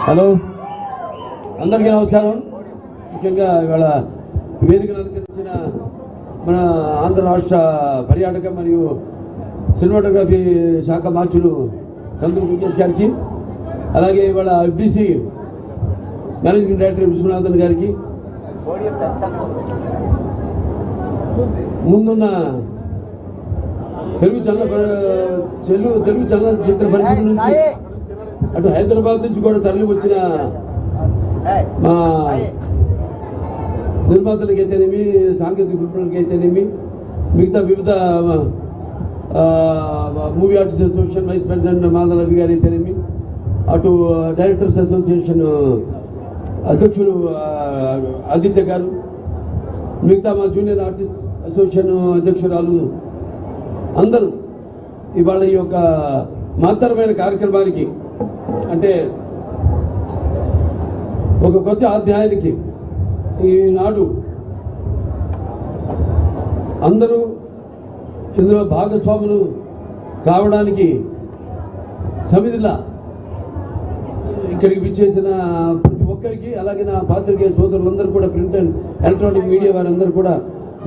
Hello, అందరికీ నమస్కారం. ముఖ్యంగా ఇవాళ వేదికను అలంకరించిన మన ఆంధ్ర రాష్ట్ర పర్యాటక మరియు సినిమాటోగ్రఫీ శాఖ మార్చులు కందులు ముఖేష్ గారికి, అలాగే ఇవాళ ఎఫ్డిసి మేనేజింగ్ డైరెక్టర్ విశ్వనాథన్ గారికి, ముందున్న తెలుగు చలనచిత్ర పరిశ్రమ నుంచి అటు హైదరాబాద్ నుంచి కూడా తరలి వచ్చిన మా నిర్మాతలకి అయితేనేమి, సాంకేతిక నిపుణులకి అయితేనేమి, మిగతా వివిధ movie artist association vice president Madhava Ravi గారు అయితేనేమి, అటు డైరెక్టర్స్ అసోసియేషన్ అధ్యక్షులు ఆదిత్య గారు, మిగతా మా జూనియర్ ఆర్టిస్ట్ అసోసియేషన్ అధ్యక్షురాలు అందరూ ఇవాళ ఈ యొక్క మహత్తరమైన కార్యక్రమానికి, అంటే ఒక కొత్త అధ్యాయానికి ఈనాడు అందరూ ఇందులో భాగస్వాములు కావడానికి సమిధిలా ఇక్కడికి విచ్చేసిన ప్రతి ఒక్కరికి, అలాగే నా పాత్రికేయ సోదరులందరూ కూడా, ప్రింట్ అండ్ ఎలక్ట్రానిక్ మీడియా వారందరూ కూడా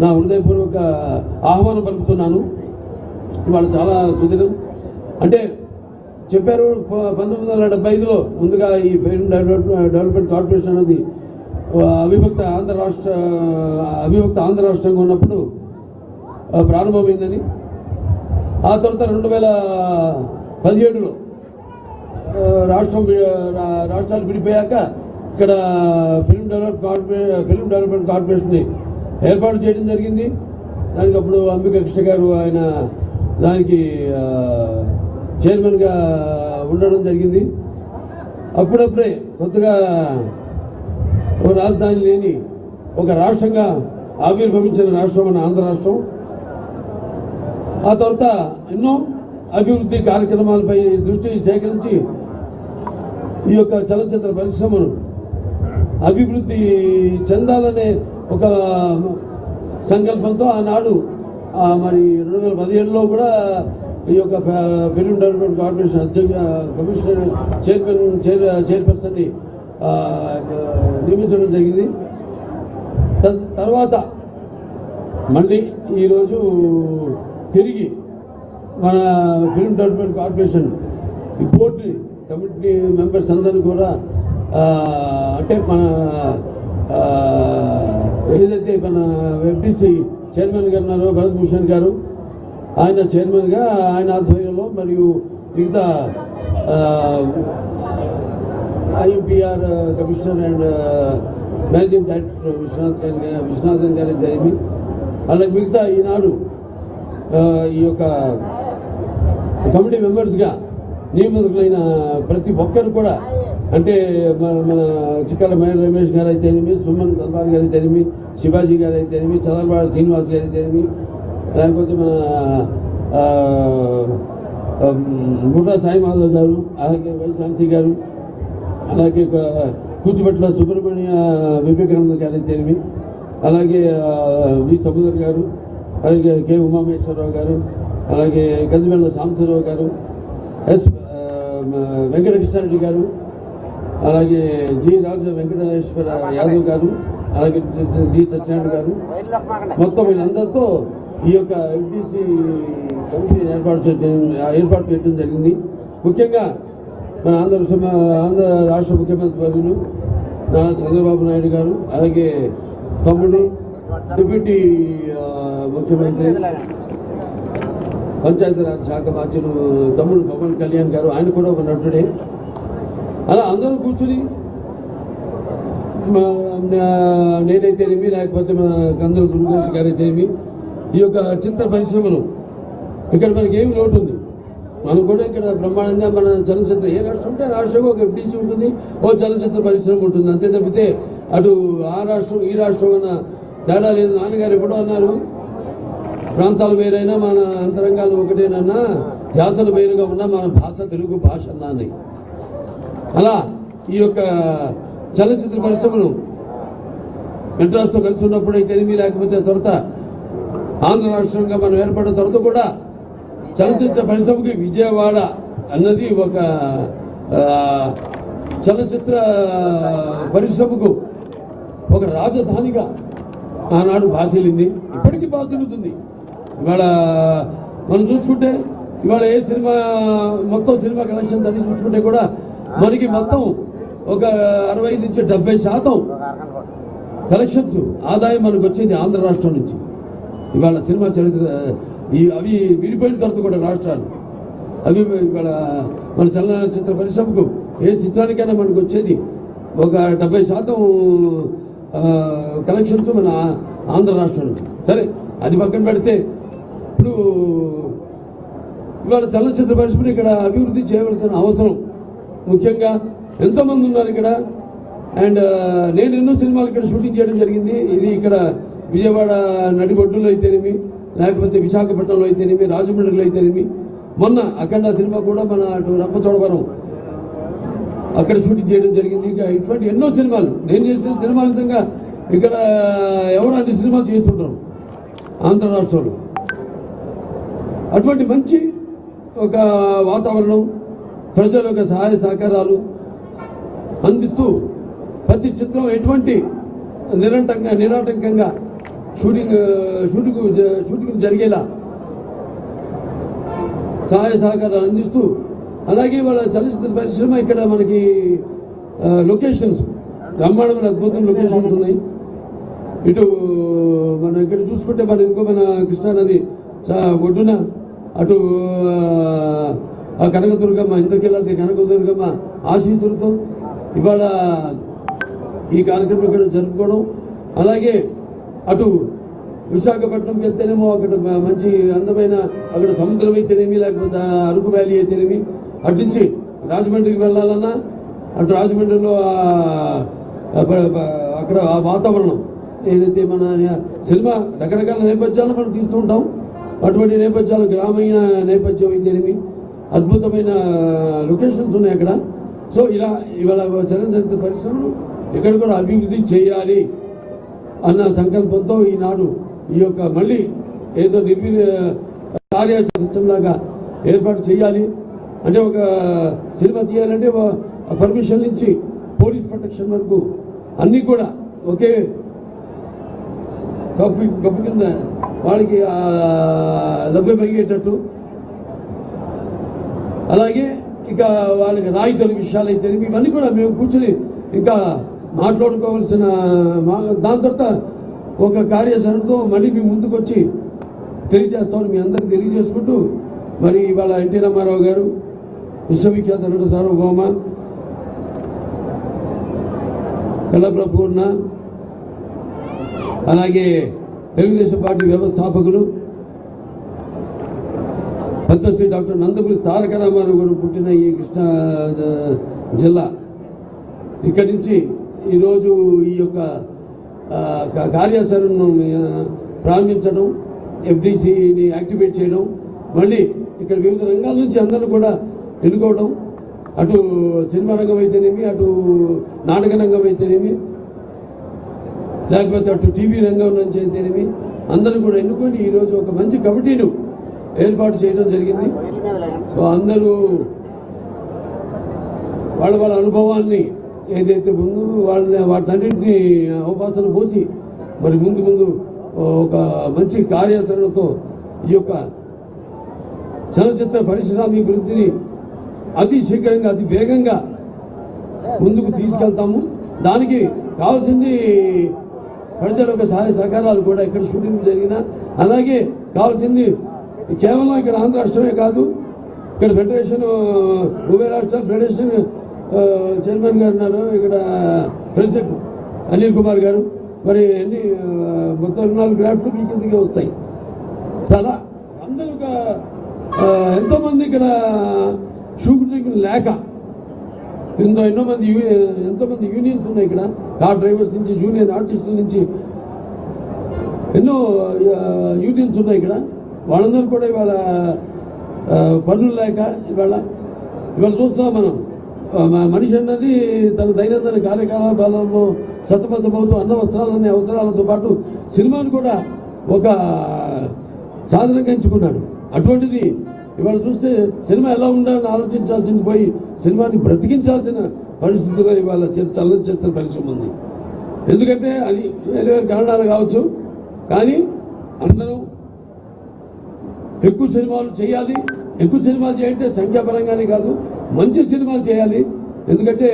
నా హృదయపూర్వక ఆహ్వానం పలుకుతున్నాను. ఇవాళ చాలా సుదినం. అంటే చెప్పారు 1975లో ముందుగా ఈ ఫిల్మ్ డెవలప్మెంట్ కార్పొరేషన్ అనేది అవిభక్త ఆంధ్ర రాష్ట్రంగా ఉన్నప్పుడు ప్రారంభమైందని. ఆ తర్వాత 2017లో రాష్ట్రాలు విడిపోయాక ఇక్కడ ఫిల్మ్ డెవలప్మెంట్ కార్పొరేషన్ని ఏర్పాటు చేయడం జరిగింది. దానికి అప్పుడు అంబికా కృష్ణ గారు ఆయన దానికి చైర్మన్గా ఉండడం జరిగింది. అప్పుడప్పుడే కొత్తగా ఒక రాజధాని లేని ఒక రాష్ట్రంగా ఆవిర్భవించిన రాష్ట్రం మన ఆంధ్ర రాష్ట్రం. ఆ తర్వాత ఎన్నో అభివృద్ధి కార్యక్రమాలపై దృష్టి సేకరించి ఈ యొక్క చలనచిత్ర పరిశ్రమను అభివృద్ధి చెందాలనే ఒక సంకల్పంతో ఆనాడు మరి 2017లో కూడా ఈ యొక్క ఫిల్మ్ డెవలప్మెంట్ కార్పొరేషన్ కమిషనర్ చైర్పర్సన్ని నియమించడం జరిగింది. తర్వాత మళ్ళీ ఈరోజు తిరిగి మన ఫిల్మ్ డెవలప్మెంట్ కార్పొరేషన్ ఈ బోర్డు కమిటీ మెంబర్స్ అందరూ కూడా అంటే మన ఏదైతే మన ఎఫ్డిసి చైర్మన్ గారు ఉన్నారో భరత్ భూషణ్ గారు, ఆయన చైర్మన్గా ఆయన ఆధ్వర్యంలో, మరియు మిగతా IMPR commissioner and managing director Viswanathan గారి జరిగి, అలాగే మిగతా ఈనాడు ఈ యొక్క కమిటీ మెంబర్స్గా నియమితులైన ప్రతి ఒక్కరు కూడా, అంటే మన చిక్కల మహేంద్ర రమేష్ గారు అయితేనేమి, సుమన్ తల్వార్ గారు అయితేనేమి, శివాజీ గారు అయితేనేమి, చదలవాడ శ్రీనివాస్ గారు అయితేనేమి, లేకపోతే మన బుర్రా సాయి మాధవ్ గారు, అలాగే వైశాంతి గారు, అలాగే కూచిపట్ల సుబ్రహ్మణ్య వివేకానంద గారు అయితేనేమి, అలాగే వి సముదర్ గారు, అలాగే కె ఉమామేశ్వరరావు గారు, అలాగే కందిమెళ్ళ సాంబశివరావు గారు, ఎస్ వెంకటకృష్ణారెడ్డి గారు, అలాగే జి రాజ వెంకటేశ్వర యాదవ్ గారు, అలాగే డి సత్యనారాయణ గారు, మొత్తం వీళ్ళందరితో ఈ యొక్క ఎఫ్డిసి కమిటీని ఏర్పాటు చేయడం జరిగింది. ముఖ్యంగా మన ఆంధ్ర రాష్ట్ర ముఖ్యమంత్రి వర్యులు నారా చంద్రబాబు నాయుడు గారు, అలాగే తమ్ముడు డిప్యూటీ ముఖ్యమంత్రి పంచాయతీరాజ్ శాఖ మార్చులు తమ్ముడు పవన్ కళ్యాణ్ గారు, ఆయన కూడా ఒక నటుడే. అలా అందరూ కూర్చుని నేనైతేనేమి, లేకపోతే మన కందుల దుర్గేష్ గారు అయితేనేమి, ఈ యొక్క చిత్ర పరిశ్రమను ఇక్కడ మనకి ఏమి లోటు ఉంది, మనం కూడా ఇక్కడ బ్రహ్మాండంగా మన చలనచిత్ర ఏ రాష్ట్రం ఉంటే రాష్ట్రంగా ఒక ఎఫ్డిసి ఉంటుంది, ఓ చలనచిత్ర పరిశ్రమ ఉంటుంది. అంతే తప్పితే అటు ఆ రాష్ట్రం ఈ రాష్ట్రం అన్న తేడా లేదు. నాన్నగారు ఎప్పుడో అన్నారు, ప్రాంతాలు వేరైనా మన అంతరంగాలు ఒకటేనన్నా, ధ్యాసలు వేరుగా ఉన్నా మన భాష తెలుగు భాష అన్నాయి. అలా ఈ యొక్క చలనచిత్ర పరిశ్రమను మెడ్రాస్తో కలిసి ఉన్నప్పుడు అయితేనేమి, లేకపోతే తర్వాత ఆంధ్ర రాష్ట్రంగా మనం ఏర్పడిన తర్వాత కూడా చలనచిత్ర పరిశ్రమకి విజయవాడ అన్నది ఒక చలనచిత్ర పరిశ్రమకు ఒక రాజధానిగా ఆనాడు భాసిల్లింది, ఇప్పటికీ భాసిల్లుతుంది. ఇవాళ మనం చూసుకుంటే ఇవాళ ఏ సినిమా మొత్తం సినిమా కలెక్షన్ అన్ని చూసుకుంటే కూడా మనకి మొత్తం ఒక 65 నుంచి 70% కలెక్షన్స్ ఆదాయం మనకు వచ్చింది ఆంధ్ర రాష్ట్రం నుంచి. ఇవాళ సినిమా చరిత్ర అవి విడిపోయిన తర్వాత కూడా రాష్ట్రాలు అవి ఇవాళ మన చలనచిత్ర పరిశ్రమకు ఏ చిత్రానికైనా మనకు వచ్చేది ఒక 70% కలెక్షన్స్ మన ఆంధ్ర రాష్ట్రం నుంచి. సరే అది పక్కన పెడితే ఇప్పుడు ఇవాళ చలనచిత్ర పరిశ్రమను ఇక్కడ అభివృద్ధి చేయవలసిన అవసరం, ముఖ్యంగా ఎంతోమంది ఉన్నారు ఇక్కడ. అండ్ నేను ఎన్నో సినిమాలు ఇక్కడ షూటింగ్ చేయడం జరిగింది. ఇది ఇక్కడ విజయవాడ నడిబొడ్డులో అయితేనేమి, లేకపోతే విశాఖపట్నంలో అయితేనేమి, రాజమండ్రిలో అయితేనేమి, మొన్న అఖండ సినిమా కూడా మన అటు రంపచోడవరం అక్కడ షూటింగ్ చేయడం జరిగింది. ఇక ఇటువంటి ఎన్నో సినిమాలు నేను చేసిన సినిమాల నిజంగా ఇక్కడ ఎవరు అన్ని సినిమాలు చేస్తుంటారు ఆంధ్ర రాష్ట్రంలో. అటువంటి మంచి ఒక వాతావరణం, ప్రజల యొక్క సహాయ సహకారాలు అందిస్తూ ప్రతి చిత్రం ఎటువంటి నిరాటంకంగా షూటింగ్ జరిగేలా సహాయ సహకారాలు అందిస్తూ, అలాగే వాళ్ళ చలనచిత్ర పరిశ్రమ ఇక్కడ మనకి లొకేషన్స్ బ్రహ్మాండమైన అద్భుతమైన లొకేషన్స్ ఉన్నాయి. ఇటు మనం ఇక్కడ చూసుకుంటే మన కృష్ణానది ఒడ్డున అటు కనకదుర్గమ్మ, ఇంతకెళ్ళి కనకదుర్గమ్మ ఆశీస్సులతో ఇవాళ ఈ కార్యక్రమం ఇక్కడ జరుపుకోవడం, అలాగే అటు విశాఖపట్నంకి వెళ్తేనేమో అక్కడ మంచి అందమైన అక్కడ సముద్రం అయితేనేమి, లేకపోతే అరకు వ్యాలీ అయితేనేమి, అటు నుంచి రాజమండ్రికి వెళ్ళాలన్నా అటు రాజమండ్రిలో అక్కడ ఆ వాతావరణం ఏదైతే మన సినిమా రకరకాల నేపథ్యాలను మనం తీస్తూ ఉంటాం, అటువంటి నేపథ్యాలు గ్రామీణ నేపథ్యం అయితేనేమి అద్భుతమైన లొకేషన్స్ ఉన్నాయి అక్కడ. సో ఇలా ఇవాళ చలనచిత్ర పరిశ్రమను ఇక్కడ కూడా అభివృద్ధి చేయాలి అన్న సంకల్పంతో ఈనాడు ఈ యొక్క మళ్ళీ ఏదో కార్య సిస్టమ్ లాగా ఏర్పాటు చేయాలి. అంటే ఒక సినిమా తీయాలంటే పర్మిషన్ నుంచి పోలీస్ ప్రొటెక్షన్ వరకు అన్నీ కూడా ఒకే కప్పు కింద వాళ్ళకి లభ్యమయ్యేటట్టు, అలాగే ఇక వాళ్ళకి రాయితీల విషయాలు అయితే ఇవన్నీ కూడా మేము కూర్చొని ఇంకా మాట్లాడుకోవాల్సిన దాని తర్వాత ఒక కార్యాచరణతో మళ్ళీ మీ ముందుకు వచ్చి తెలియజేస్తామని మీ అందరికీ తెలియజేసుకుంటూ, మరి ఇవాళ ఎన్టీ రామారావు గారు విశ్వవిఖ్యాత నట సార్వభౌమ కళాప్రపూర్ణ, అలాగే తెలుగుదేశం పార్టీ వ్యవస్థాపకులు పద్మశ్రీ డాక్టర్ నందమూరి తారక రామారావు గారు పుట్టిన ఈ కృష్ణా జిల్లా, ఇక్కడి నుంచి ఈరోజు ఈ యొక్క కార్యాచరణను ప్రారంభించడం, ఎఫ్డిసిని యాక్టివేట్ చేయడం, మళ్ళీ ఇక్కడ వివిధ రంగాల నుంచి అందరూ కూడా ఎన్నుకోవడం, అటు సినిమా రంగం అయితేనేమి, అటు నాటక రంగం అయితేనేమి, లేకపోతే అటు టీవీ రంగం నుంచి అయితేనేమి అందరూ కూడా ఎన్నుకొని ఈరోజు ఒక మంచి కమిటీను ఏర్పాటు చేయడం జరిగింది. సో అందరూ వాళ్ళ అనుభవాల్ని ఏదైతే ముందు వాటన్నింటినీ అవకాశం పోసి మరి ముందు ఒక మంచి కార్యాచరణతో ఈ యొక్క చలనచిత్ర పరిశ్రమాభివృద్ధిని అతి శీఘ్రంగా అతి వేగంగా ముందుకు తీసుకెళ్తాము. దానికి కావాల్సింది ప్రజల యొక్క సహాయ సహకారాలు కూడా ఇక్కడ షూటింగ్ జరిగినా, అలాగే కావాల్సింది కేవలం ఇక్కడ ఆంధ్ర రాష్ట్రమే కాదు, ఇక్కడ ఫెడరేషన్ ఉభయ రాష్ట్రాల ఫెడరేషన్ చైర్మన్ గారు ఉన్నారు, ఇక్కడ ప్రెసిడెంట్ అనిల్ కుమార్ గారు, మరి అన్ని మొత్తం 4 గ్రాఫ్ట్లు మీ కిందకే వస్తాయి. చాలా అందరూ ఎంతోమంది ఇక్కడ షూటింగ్ లేక ఎంతోమంది యూనియన్స్ ఉన్నాయి ఇక్కడ, కార్ డ్రైవర్స్ నుంచి జూనియర్ ఆర్టిస్టుల నుంచి ఎన్నో యూనియన్స్ ఉన్నాయి ఇక్కడ. వాళ్ళందరూ కూడా ఇవాళ పనులు లేక ఇవాళ చూస్తున్నాం మనం. మనిషి అన్నది తన దైనందిన కార్యకలాపాలలో సతమతమవుతూ అన్న వస్త్రాలనే అవసరాలతో పాటు సినిమాను కూడా ఒక సాధనంగా ఎంచుకున్నాడు. అటువంటిది ఇవాళ చూస్తే సినిమా ఎలా ఉండాలని ఆలోచించాల్సింది పోయి సినిమాని బ్రతికించాల్సిన పరిస్థితుల్లో ఇవాళ చలనచిత్ర పరిశ్రమ ఉంది. ఎందుకంటే అది వేరే వేరే కారణాలు కావచ్చు, కానీ అందరం ఎక్కువ సినిమాలు చేయాలి. ఎక్కువ సినిమాలు చేయంటే సంఖ్యాపరంగానే కాదు, మంచి సినిమాలు చేయాలి. ఎందుకంటే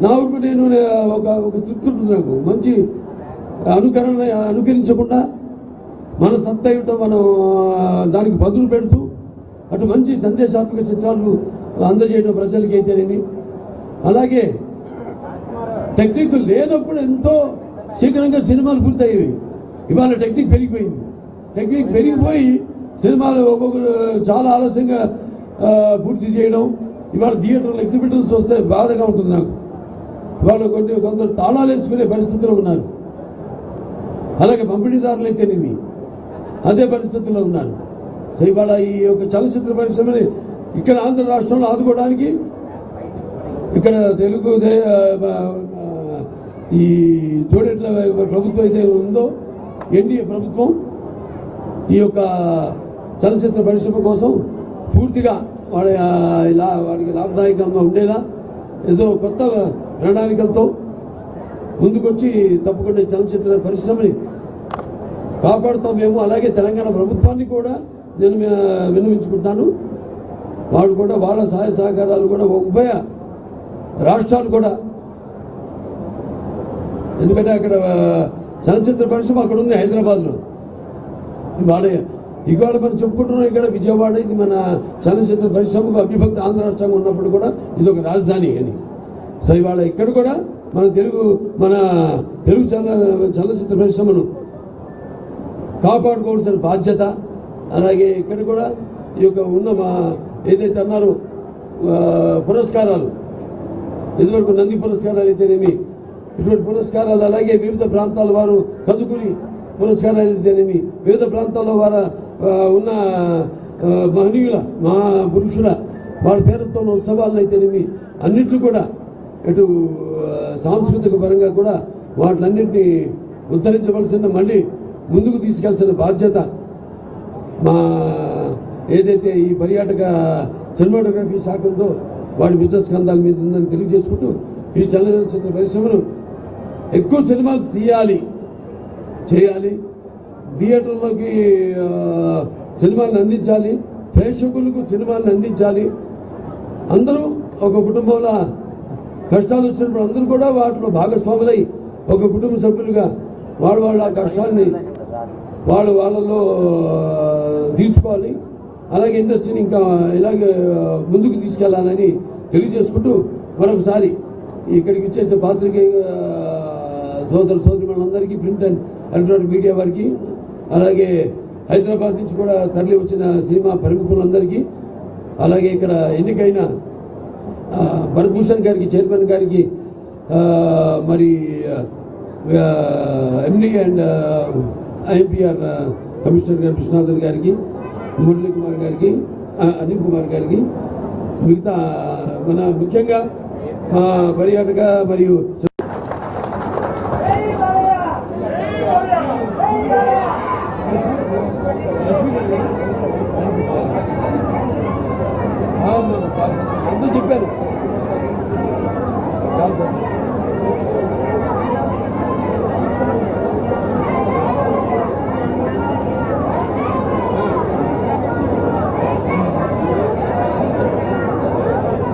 నా ఊరికి నేను ఒక తృప్తి ఉంటుంది నాకు. మంచి అనుకరించకుండా మన సత్తా ఏమిటో మనం దానికి బదులు పెడుతూ అటు మంచి సందేశాత్మక చిత్రాలు అందజేయడం ప్రజలకి అయితేనేమి, అలాగే టెక్నిక్ లేనప్పుడు ఎంతో శీఘ్రంగా సినిమాలు పూర్తయ్యేవి. ఇవాళ టెక్నిక్ పెరిగిపోయింది. టెక్నిక్ పెరిగిపోయి సినిమాలు ఒక్కొక్కరు చాలా ఆలస్యంగా పూర్తి చేయడం. ఇవాళ థియేటర్లు ఎగ్జిబిటర్స్ వస్తే బాధగా ఉంటుంది నాకు. ఇవాళ కొందరు తాళాలు వేసుకునే పరిస్థితుల్లో ఉన్నారు. అలాగే పంపిణీదారులు అయితేనేమి అదే పరిస్థితుల్లో ఉన్నారు. సో ఇవాళ ఈ యొక్క చలనచిత్ర పరిశ్రమని ఇక్కడ ఆంధ్ర రాష్ట్రంలో ఆదుకోవడానికి ఇక్కడ తెలుగు ఈ జోడెట్ల ప్రభుత్వం అయితే ఉందో ఎన్డీఏ ప్రభుత్వం ఈ యొక్క చలనచిత్ర పరిశ్రమ కోసం పూర్తిగా వాడికి లాభదాయకంగా ఉండేలా ఏదో కొత్త ప్రణాళికలతో ముందుకొచ్చి తప్పకుండా చలనచిత్ర పరిశ్రమని కాపాడుతాం మేము. అలాగే తెలంగాణ ప్రభుత్వాన్ని కూడా నేను విన్నవించుకుంటాను. వాళ్ళు కూడా వాళ్ళ సహాయ సహకారాలు కూడా ఉభయ రాష్ట్రాలు కూడా, ఎందుకంటే అక్కడ చలనచిత్ర పరిశ్రమ అక్కడ ఉంది హైదరాబాద్లో. ఇవాళ మనం చెప్పుకుంటున్నాం ఇక్కడ విజయవాడ ఇది మన చలనచిత్ర పరిశ్రమకు అవిభక్త ఆంధ్ర రాష్ట్రంగా ఉన్నప్పుడు కూడా ఇది ఒక రాజధాని అని. సో ఇవాళ ఇక్కడ కూడా మన తెలుగు చలనచిత్ర పరిశ్రమను కాపాడుకోవాల్సిన బాధ్యత. అలాగే ఇక్కడ కూడా ఈ యొక్క ఉన్న ఏదైతే అన్నారో పురస్కారాలు, ఇదివరకు నంది పురస్కారాలు అయితేనేమి ఇటువంటి పురస్కారాలు, అలాగే వివిధ ప్రాంతాల వారు కదుకుని పురస్కారాలు అయితేనేమి, వివిధ ప్రాంతాల్లో వారు ఉన్న మహనీయుల పురుషుల వాళ్ళ పేరుతో ఉన్న ఉత్సవాలను అయితేనేమి అన్నింటినీ కూడా ఇటు సాంస్కృతిక పరంగా కూడా వాటిలన్నింటినీ ఉద్ధరించవలసిన, మళ్ళీ ముందుకు తీసుకెళ్లాల్సిన బాధ్యత మా ఏదైతే ఈ పర్యాటక సినిమాటోగ్రఫీ శాఖ ఉందో వాడి బిజినెస్ స్కంధాల మీద ఉందని తెలియజేసుకుంటూ ఈ చలనచిత్ర పరిశ్రమను ఎక్కువ సినిమాలు చేయాలి, థియేటర్లోకి సినిమాలను అందించాలి, ప్రేక్షకులకు సినిమాలను అందించాలి. అందరూ ఒక కుటుంబంలో కష్టాలు వచ్చినప్పుడు అందరూ కూడా వాటిలో భాగస్వాములై ఒక కుటుంబ సభ్యులుగా వాళ్ళ కష్టాన్ని వాళ్ళలో తీర్చుకోవాలి. అలాగే ఇండస్ట్రీని ఇంకా ఇలాగే ముందుకు తీసుకెళ్లాలని తెలియజేసుకుంటూ మరొకసారి ఇక్కడికి ఇచ్చేసే పాత్రికేయ సోదరులందరికీ, ప్రింట్ అండ్ ఎలక్ట్రానిక్ మీడియా వారికి, అలాగే హైదరాబాద్ నుంచి కూడా తరలి వచ్చిన సినిమా ప్రముఖులందరికీ, అలాగే ఇక్కడ ఎన్నికైన భరత్భూషణ్ గారికి, చైర్మన్ గారికి, మరి ఎండి అండ్ ఐఎంపీఆర్ కమిషనర్ గారు విశ్వనాథన్ గారికి, మురళీ కుమార్ గారికి, అనిల్ కుమార్ గారికి, మిగతా మన ముఖ్యంగా పర్యాటక మరియు అందరూ చెప్పారు.